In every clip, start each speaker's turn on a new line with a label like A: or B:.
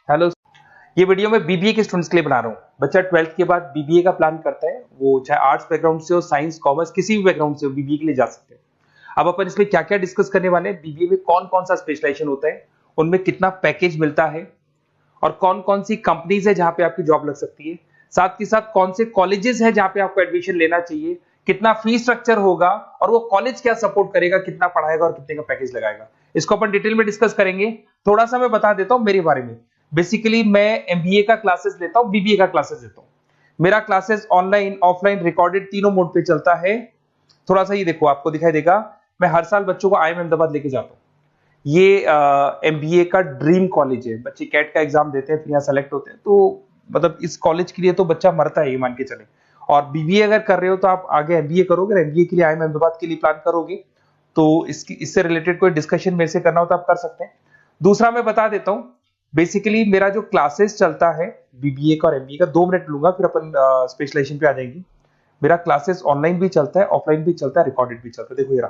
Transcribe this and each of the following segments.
A: Hello. ये video मैं BBA के स्टूडेंट्स के लिए बना रहा हूँ। बच्चा 12th के बाद बीबीए का प्लान करता है, वो चाहे आर्ट्स बैकग्राउंड से हो, साइंस, कॉमर्स, किसी भी बैकग्राउंड से हो, बीबीए के लिए जा सकते हैं। अब अपन इसमें क्या क्या डिस्कस करने वाले हैं, बीबीए में कौन कौन सा स्पेशलाइजेशन होता है, उनमें कितना पैकेज मिलता है और कौन कौन सी कंपनीज है जहां पे आपकी जॉब लग सकती है, साथ के साथ कौन से कॉलेजेस है जहां पे आपको एडमिशन लेना चाहिए, कितना फीस स्ट्रक्चर होगा और वो कॉलेज क्या सपोर्ट करेगा, कितना पढ़ाएगा और कितने का पैकेज लगाएगा, इसको अपन डिटेल में डिस्कस करेंगे। थोड़ा सा मैं बता देता हूं मेरे बारे में। बेसिकली मैं एमबीए का क्लासेस लेता हूं, बीबीए का क्लासेस लेता हूं। मेरा क्लासेस ऑनलाइन, ऑफलाइन, रिकॉर्डेड तीनों मोड पे चलता है। थोड़ा सा ये देखो, आपको दिखाई देगा, मैं हर साल बच्चों को आईएम अहमदाबाद लेके जाता हूँ। ये एमबीए का ड्रीम कॉलेज है। बच्चे कैट का एग्जाम देते हैं, फिर यहाँ सेलेक्ट होते हैं, तो मतलब इस कॉलेज के लिए तो बच्चा मरता है, ये मान के चले। और बीबीए अगर कर रहे हो तो आप आगे एमबीए करोगे, एमबीए के लिए आईएम अहमदाबाद के लिए प्लान करोगे, तो इससे रिलेटेड कोई डिस्कशन मेरे से करना हो तो आप कर सकते हैं। दूसरा मैं बता देता हूँ, बेसिकली मेरा जो क्लासेस चलता है बीबीए का और एमबीए का, 2 मिनट लूंगा फिर अपन स्पेशलाइजेशन पे आ जाएंगे। मेरा क्लासेस ऑनलाइन भी चलता है, ऑफलाइन भी चलता है, रिकॉर्डेड भी चलता है। देखो ये रहा,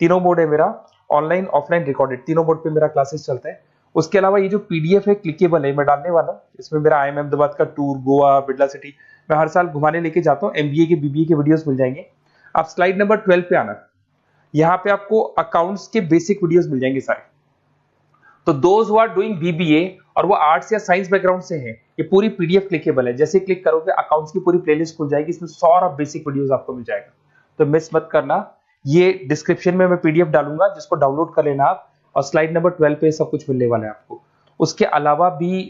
A: तीनों मोड है मेरा, ऑनलाइन, ऑफलाइन, रिकॉर्डेड, तीनों मोड पे मेरा क्लासेस चलता है। उसके अलावा ये जो पीडीएफ है क्लिकेबल है, मैं डालने वाला हूँ। इसमें मेरा आईएम अहमदाबाद का टूर, गोवा, बिरला सिटी, मैं हर साल घुमाने लेके जाता हूँ। एमबीए के, बीबीए के वीडियोस मिल जाएंगे। आप स्लाइड नंबर 12 पे आना, यहाँ पे आपको अकाउंट्स के बेसिक वीडियोस मिल जाएंगे सारे। तो those who are doing BBA और वो आर्ट्स या साइंस बैकग्राउंड से हैं, ये पूरी पीडीएफ क्लिकेबल है। जैसे क्लिक करोगे अकाउंट्स की पूरी प्लेलिस्ट खुल जाएगी, इसमें सारा बेसिक वीडियोस आपको मिल जाएगा, तो मिस मत करना। ये डिस्क्रिप्शन में मैं पीडीएफ डालूंगा, जिसको डाउनलोड कर लेना आप, और स्लाइड नंबर 12 पे सब कुछ मिलने वाला है आपको। उसके अलावा भी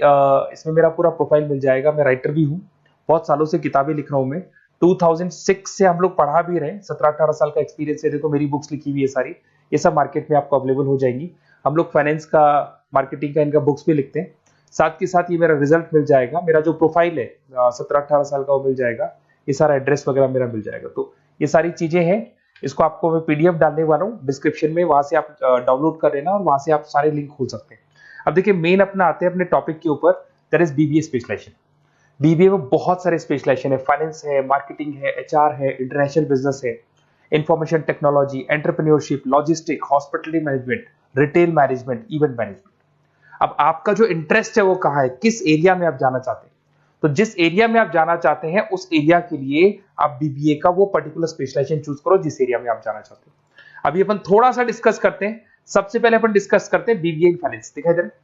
A: इसमें मेरा पूरा प्रोफाइल मिल जाएगा। मैं राइटर भी हूँ, बहुत सालों से किताबें लिख रहा हूँ मैं। 2006 से हम लोग पढ़ा भी रहे, 17-18 साल का एक्सपीरियंस है। देखो मेरी बुक्स लिखी हुई है सारी, ये सब मार्केट में आपको अवेलेबल हो जाएंगी। हम लोग फाइनेंस का, मार्केटिंग का, इनका बुक्स भी लिखते हैं। साथ के साथ ये मेरा रिजल्ट मिल जाएगा, मेरा जो प्रोफाइल है 17-18 साल का वो मिल जाएगा, ये सारा एड्रेस वगैरह मेरा मिल जाएगा। तो ये सारी चीजें हैं, इसको आपको मैं पीडीएफ डालने वाला हूँ डिस्क्रिप्शन में, वहां से आप डाउनलोड कर लेना और वहां से आप सारे लिंक खोल सकते हैं। अब देखिए मेन अपना आते हैं अपने टॉपिक के ऊपर, that is BBA specialization. BBA में बहुत सारे स्पेशलाइजेशन है, फाइनेंस है, मार्केटिंग है, एचआर है, इंटरनेशनल बिजनेस है, information technology, entrepreneurship, logistic, hospitality management, retail management, event management. अब आपका जो इंटरेस्ट है वो कहाँ है, किस एरिया में आप जाना चाहते हैं, तो जिस एरिया में आप जाना चाहते हैं उस एरिया के लिए आप बीबीए का वो पर्टिकुलर स्पेशलाइजेशन चूज करो जिस एरिया में आप जाना चाहते हैं। अभी अपन थोड़ा सा डिस्कस करते हैं। सबसे पहले अपन डिस्कस करते हैं बीबीए इन फाइनेंस। दिखाई दे रहा है?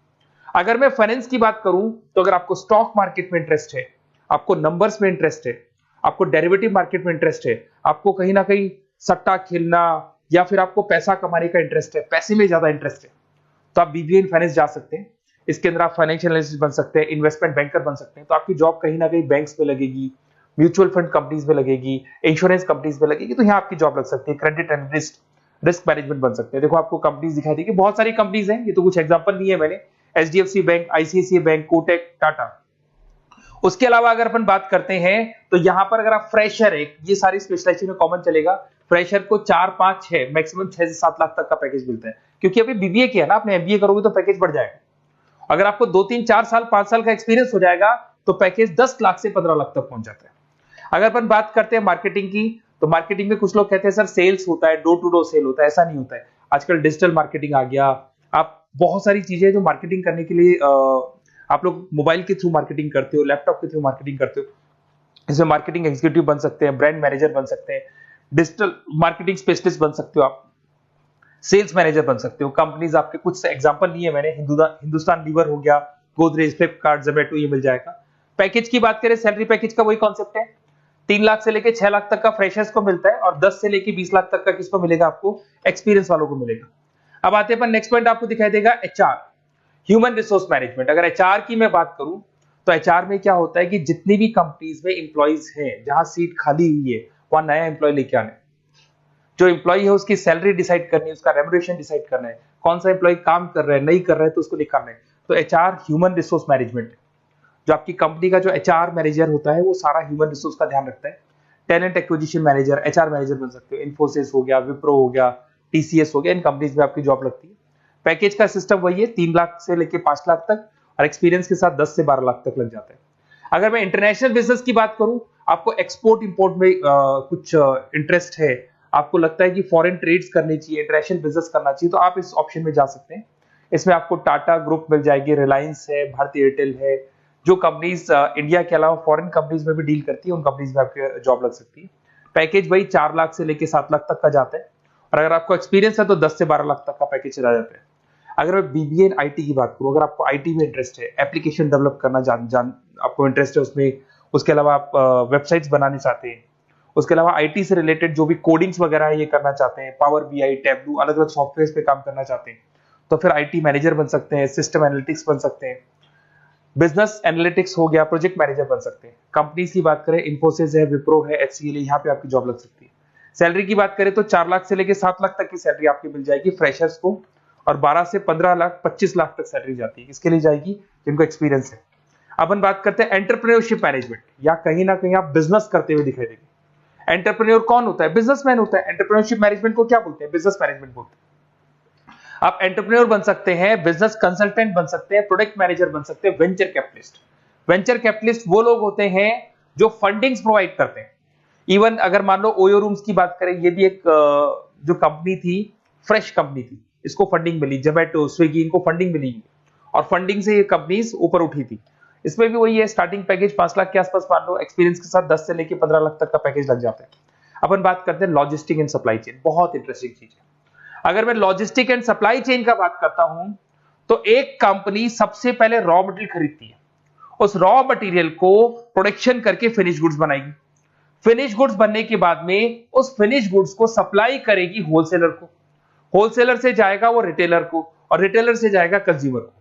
A: अगर मैं फाइनेंस की बात करूं तो अगर आपको स्टॉक मार्केट में इंटरेस्ट है, आपको नंबर्स में इंटरेस्ट है, आपको डेरिवेटिव मार्केट में इंटरेस्ट है, आपको कहीं ना कहीं सट्टा खेलना या फिर आपको पैसा कमाने का इंटरेस्ट है, पैसे में ज्यादा इंटरेस्ट है, तो आप बीबीए इन फाइनेंस जा सकते हैं। इसके अंदर आप फाइनेंशियल एनालिस्ट बन सकते हैं, इन्वेस्टमेंट बैंकर बन सकते हैं। तो आपकी जॉब कहीं ना कहीं बैंक्स में लगेगी, म्यूचुअल फंड कंपनीज में लगेगी, इंश्योरेंस कंपनीज में लगेगी, तो यहाँ आपकी जॉब लग सकती है। क्रेडिट एनालिस्ट, रिस्क मैनेजमेंट बन सकते हैं। देखो आपको कंपनीज दिखाई देगी, बहुत सारी कंपनीज हैं, ये तो कुछ एग्जांपल नहीं है मैंने, HDFC bank, ICICI bank, Kotak, Tata. उसके अलावा अगर अपन बात करते हैं तो यहाँ पर अगर आप फ्रेशर है, ये सारी स्पेशलाइजेशन में कॉमन चलेगा, फ्रेशर को 4, 5, 6, मैक्सिमम 6 से 7 लाख तक का पैकेज मिलता है। क्योंकि अभी बीबीए किया ना आपने, एमबीए करोगे तो पैकेज बढ़ जाएगा। अगर आपको 2, 3, 4 साल, 5 साल का एक्सपीरियंस हो जाएगा तो पैकेज 10 लाख से 15 लाख तक पहुंच जाता है। अगर अपन बात करते हैं मार्केटिंग की, तो मार्केटिंग में कुछ लोग कहते हैं सर सेल्स होता है, डोर टू डोर सेल होता है, ऐसा नहीं होता है। आजकल डिजिटल मार्केटिंग आ गया, आप बहुत सारी चीजें जो मार्केटिंग करने के लिए आप लोग मोबाइल के थ्रू मार्केटिंग करते हो, लैपटॉप के थ्रू मार्केटिंग करते हो, इसमें मार्केटिंग एग्जीक्यूटिव बन सकते हैं, ब्रांड मैनेजर बन सकते हैं, डिजिटल मार्केटिंग स्पेशलिस्ट बन सकते हो, आप सेल्स मैनेजर बन सकते हो। कंपनीज आपके कुछ एग्जांपल लिए मैंने, हिंदुस्तान लीवर हो गया, गोदरेज, फ्लिपकार्ट, जोमेटो, ये मिल जाएगा। पैकेज की बात करें, सैलरी पैकेज का वही कॉन्सेप्ट है, 3 लाख से लेके 6 लाख तक का फ्रेशर्स को मिलता है और 10 से लेके 20 लाख तक का किसको मिलेगा, आपको एक्सपीरियंस वालों को मिलेगा। अब आते हैं नेक्स्ट पॉइंट, आपको दिखाई देगा एचआर, ह्यूमन रिसोर्स मैनेजमेंट। अगर एचआर की मैं बात करूं तो एचआर में क्या होता है कि जितनी भी कंपनीज में इंप्लॉइज हैं, जहां सीट खाली हुई है वहां नया इंप्लॉय लेके आना है। जो इंप्लॉय है उसकी सैलरी डिसाइड करनी है, उसका रेम्युनरेशन डिसाइड करना है, कौन सा इंप्लॉय काम कर रहा है, नहीं कर रहा है तो उसको निकालना है। तो एचआर ह्यूमन रिसोर्स मैनेजमेंट, जो आपकी कंपनी का जो एचआर मैनेजर होता है वो सारा ह्यूमन रिसोर्स का ध्यान रखता है। Talent acquisition manager, HR manager बन सकते हो। इन्फोसिस हो गया, विप्रो हो गया, टीसीएस हो गया, इन कंपनीज में आपकी जॉब लगती है। पैकेज का सिस्टम वही है, 3 लाख से लेके 5 लाख तक, और एक्सपीरियंस के साथ 10 से 12 लाख तक लग जाता है। अगर मैं इंटरनेशनल बिजनेस की बात करूं, आपको एक्सपोर्ट इंपोर्ट में कुछ इंटरेस्ट है, आपको लगता है कि फॉरेन ट्रेड्स करनी चाहिए, इंटरनेशनल बिजनेस करना चाहिए, तो आप इस ऑप्शन में जा सकते हैं। इसमें आपको टाटा ग्रुप मिल जाएगी, रिलायंस है, भारतीय एयरटेल है, जो कंपनीज इंडिया के अलावा फॉरेन कंपनीज में भी डील करती है, उन कंपनीज में आपकी जॉब लग सकती है। पैकेज वही 4 लाख से लेके 7 लाख तक का जाता है, और अगर आपको एक्सपीरियंस है तो 10 से 12 लाख तक का पैकेज चला जाता है। अगर मैं बीबीए इन आईटी की बात करूं, अगर आपको आईटी में इंटरेस्ट है, एप्लीकेशन डेवलप करना आपको इंटरेस्ट है उसमें, उसके अलावा आप वेबसाइट्स बनाने चाहते हैं, उसके अलावा आईटी से रिलेटेड जो भी कोडिंग्स वगैरह है ये करना चाहते हैं, पावर बीआई, टैबलू, अलग अलग सॉफ्टवेयर पे काम करना चाहते हैं, तो फिर आईटी मैनेजर बन सकते हैं, सिस्टम एनालिटिक्स बन सकते हैं, बिजनेस एनालिटिक्स हो गया, प्रोजेक्ट मैनेजर बन सकते हैं। कंपनीज की बात करें, इन्फोसिस है, विप्रो है, एचसीएल है, यहाँ पे आपकी जॉब लग सकती है। सैलरी की बात करें तो 4 लाख से लेके 7 लाख तक की सैलरी आपकी मिल जाएगी फ्रेशर्स को, और 12 से 15 लाख 25 लाख तक सैलरी जाती है। किसके लिए जाएगी? जिनको एक्सपीरियंस है। अपन बात करते हैं एंटरप्रेन्योरशिप मैनेजमेंट, या कहीं ना कहीं आप बिजनेस करते हुए दिखाई देंगे। एंटरप्रेन्योर कौन होता है? बिजनेसमैन होता है। एंटरप्रेन्योरशिप मैनेजमेंट को क्या बोलते हैं? बिजनेस मैनेजमेंट बोलते हैं। आप एंटरप्रेन्योर बन सकते हैं, बिजनेस कंसल्टेंट बन सकते हैं, प्रोडक्ट मैनेजर बन सकते हैं, वेंचर कैपिटलिस्ट। वेंचर कैपिटलिस्ट वो लोग होते हैं जो फंडिंग्स प्रोवाइड करते हैं। इवन अगर मान लो ओयो रूम्स की बात करें, ये भी एक जो कंपनी थी, फ्रेश कंपनी थी, इसको फंडिंग मिली, जोमेटो, स्विगी, इनको फंडिंग मिली, और फंडिंग से ये कंपनीज ऊपर उठी थी। इसमें भी वही है, स्टार्टिंग पैकेज 5 लाख के आसपास मान लो, एक्सपीरियंस के साथ 10 से लेके 15 लाख तक का पैकेज लग जाता है। अपन बात करते हैं लॉजिस्टिक एंड सप्लाई चेन, बहुत इंटरेस्टिंग चीज है। अगर मैं लॉजिस्टिक एंड सप्लाई चेन का बात करता हूं, तो एक कंपनी सबसे पहले रॉ मटेरियल खरीदती है, उस रॉ मटेरियल को प्रोडक्शन करके फिनिश गुड्स बनाएगी। फिनिश गुड्स बनने के बाद में उस फिनिश गुड्स को सप्लाई करेगी होलसेलर को, होलसेलर से जाएगा वो रिटेलर को, और रिटेलर से जाएगा कंज्यूमर को।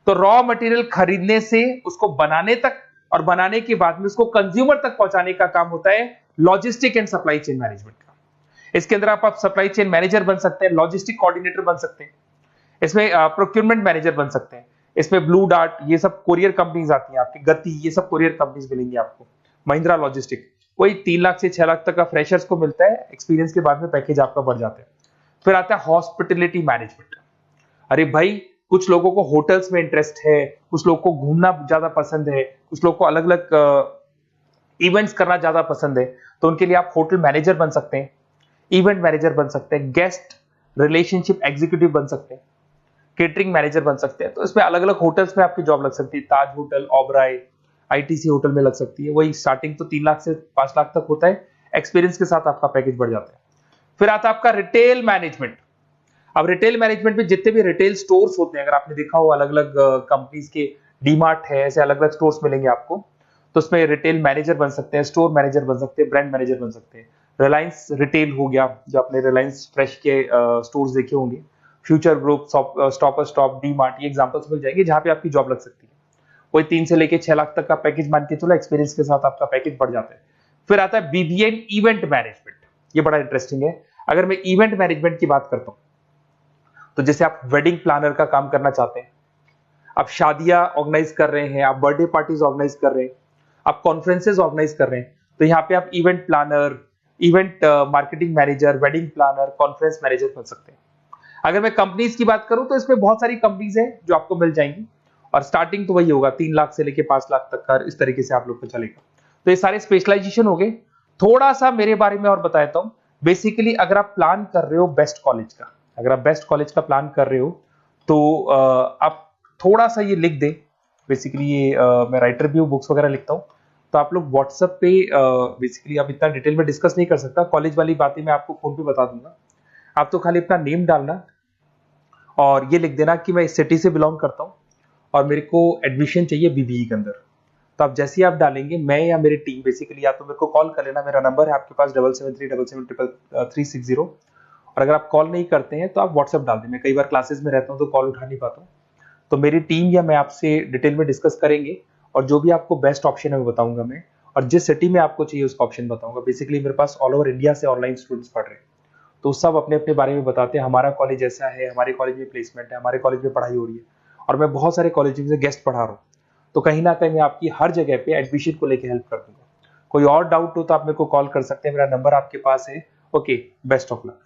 A: तो रॉ मटेरियल खरीदने से उसको बनाने तक, और बनाने के बाद में उसको कंज्यूमर तक पहुंचाने का काम होता है logistic and supply chain management का। इसके अंदर आप सप्लाई चेन मैनेजर बन सकते हैं, लॉजिस्टिक कोऑर्डिनेटर बन सकते हैं, इसमें प्रोक्योरमेंट मैनेजर बन सकते हैं, इसमें ब्लू डार्ट, ये सब कोरियर कंपनीज आती हैं आपकी, गति, ये सब कोरियर कंपनीज मिलेंगी आपको, महिंद्रा लॉजिस्टिक। वही 3 लाख से 6 लाख तक का फ्रेशर्स को मिलता है, एक्सपीरियंस के बाद में पैकेज आपका बढ़ जाता है। फिर आता है हॉस्पिटलिटी मैनेजमेंट। अरे भाई, कुछ लोगों को होटल्स में इंटरेस्ट है, कुछ लोगों को घूमना ज्यादा पसंद है, कुछ लोगों को अलग अलग इवेंट्स करना ज्यादा पसंद है, तो उनके लिए आप होटल मैनेजर बन सकते हैं, इवेंट मैनेजर बन सकते हैं, गेस्ट रिलेशनशिप एग्जीक्यूटिव बन सकते हैं, केटरिंग मैनेजर बन सकते हैं। तो इसमें अलग अलग होटल्स में आपकी जॉब लग सकती है, ताज होटल, ओबराय, आईटीसी होटल में लग सकती है। वही स्टार्टिंग तो 3 लाख से 5 लाख तक होता है, एक्सपीरियंस के साथ आपका पैकेज बढ़ जाता है। फिर आता है आपका रिटेल मैनेजमेंट। अब रिटेल मैनेजमेंट में जितने भी रिटेल स्टोर्स होते हैं, अगर आपने देखा हो अलग अलग कंपनीज के, डीमार्ट है, ऐसे अलग अलग स्टोर्स मिलेंगे आपको, तो उसमें रिटेल मैनेजर बन सकते हैं, स्टोर मैनेजर बन सकते हैं, ब्रांड मैनेजर बन सकते हैं। रिलायंस रिटेल हो गया, जो आपने रिलायंस फ्रेश के स्टोर्स देखे होंगे, future group, stopper stop, DMart, ये एग्जांपल्स मिल जाएंगे जहां पे आपकी जॉब लग सकती है। कोई 3 से लेके 6 लाख तक का पैकेज मान के चलो, एक्सपीरियंस के साथ आपका पैकेज बढ़ जाता है। फिर आता है बीबीए इवेंट मैनेजमेंट, ये बड़ा इंटरेस्टिंग है। अगर मैं इवेंट मैनेजमेंट की बात करता हूं, तो जैसे आप वेडिंग प्लानर का काम करना चाहते हैं, आप शादियां ऑर्गेनाइज कर रहे हैं, आप बर्थडे पार्टीज ऑर्गेनाइज कर रहे हैं, आप कॉन्फ्रेंसेज ऑर्गेनाइज कर रहे हैं, तो यहाँ पे आप event planner, event marketing manager, wedding planner, conference manager बन सकते हैं। अगर मैं कंपनीज की बात करूं, तो इसमें बहुत सारी कंपनीज हैं जो आपको मिल जाएंगी, और स्टार्टिंग तो वही होगा 3 लाख से लेके 5 लाख तक का, इस तरीके से आप लोग को चलेगा। तो ये सारे स्पेशलाइजेशन हो गए। थोड़ा सा मेरे बारे में और बताता हूं। बेसिकली अगर आप प्लान कर रहे हो बेस्ट कॉलेज का, अगर आप बेस्ट कॉलेज का प्लान कर रहे हो, तो आप थोड़ा सा ये लिख दें। बेसिकली ये मैं राइटर भी हूँ, बुक्स वगैरह लिखता हूँ, तो आप लोग व्हाट्सएप पे, बेसिकली आप इतना डिटेल में डिस्कस नहीं कर सकता, कॉलेज वाली बातें मैं आपको फोन पे बता दूंगा। आप तो खाली अपना नेम डालना और ये लिख देना कि मैं इस सिटी से बिलोंग करता हूँ और मेरे को एडमिशन चाहिए बीबीए के अंदर। तो आप जैसे ही आप डालेंगे, मैं या मेरी टीम बेसिकली, या तो मेरे को कॉल कर लेना, मेरा नंबर है आपके पास 7737733360। और अगर आप कॉल नहीं करते हैं तो आप व्हाट्सएप डाल दें। मैं कई बार क्लासेस में रहता हूँ तो कॉल उठा नहीं पाता हूँ, तो मेरी टीम या मैं आपसे डिटेल में डिस्कस करेंगे, और जो भी आपको बेस्ट ऑप्शन है वो बताऊंगा मैं, और जिस सिटी में आपको चाहिए उसका ऑप्शन बताऊंगा। बेसिकली मेरे पास ऑल ओवर इंडिया से ऑनलाइन स्टूडेंट्स पढ़ रहे हैं, तो सब अपने अपने बारे में बताते हैं, हमारा कॉलेज ऐसा है, हमारे कॉलेज में प्लेसमेंट है, हमारे कॉलेज में पढ़ाई हो रही है, और मैं बहुत सारे कॉलेज में गेस्ट पढ़ा रहा हूँ। तो कहीं ना कहीं मैं आपकी हर जगह पे एडमिशन को लेकर हेल्प कर दूंगा। कोई और डाउट हो तो आप मेरे को कॉल कर सकते हैं, मेरा नंबर आपके पास है। Okay, best of luck.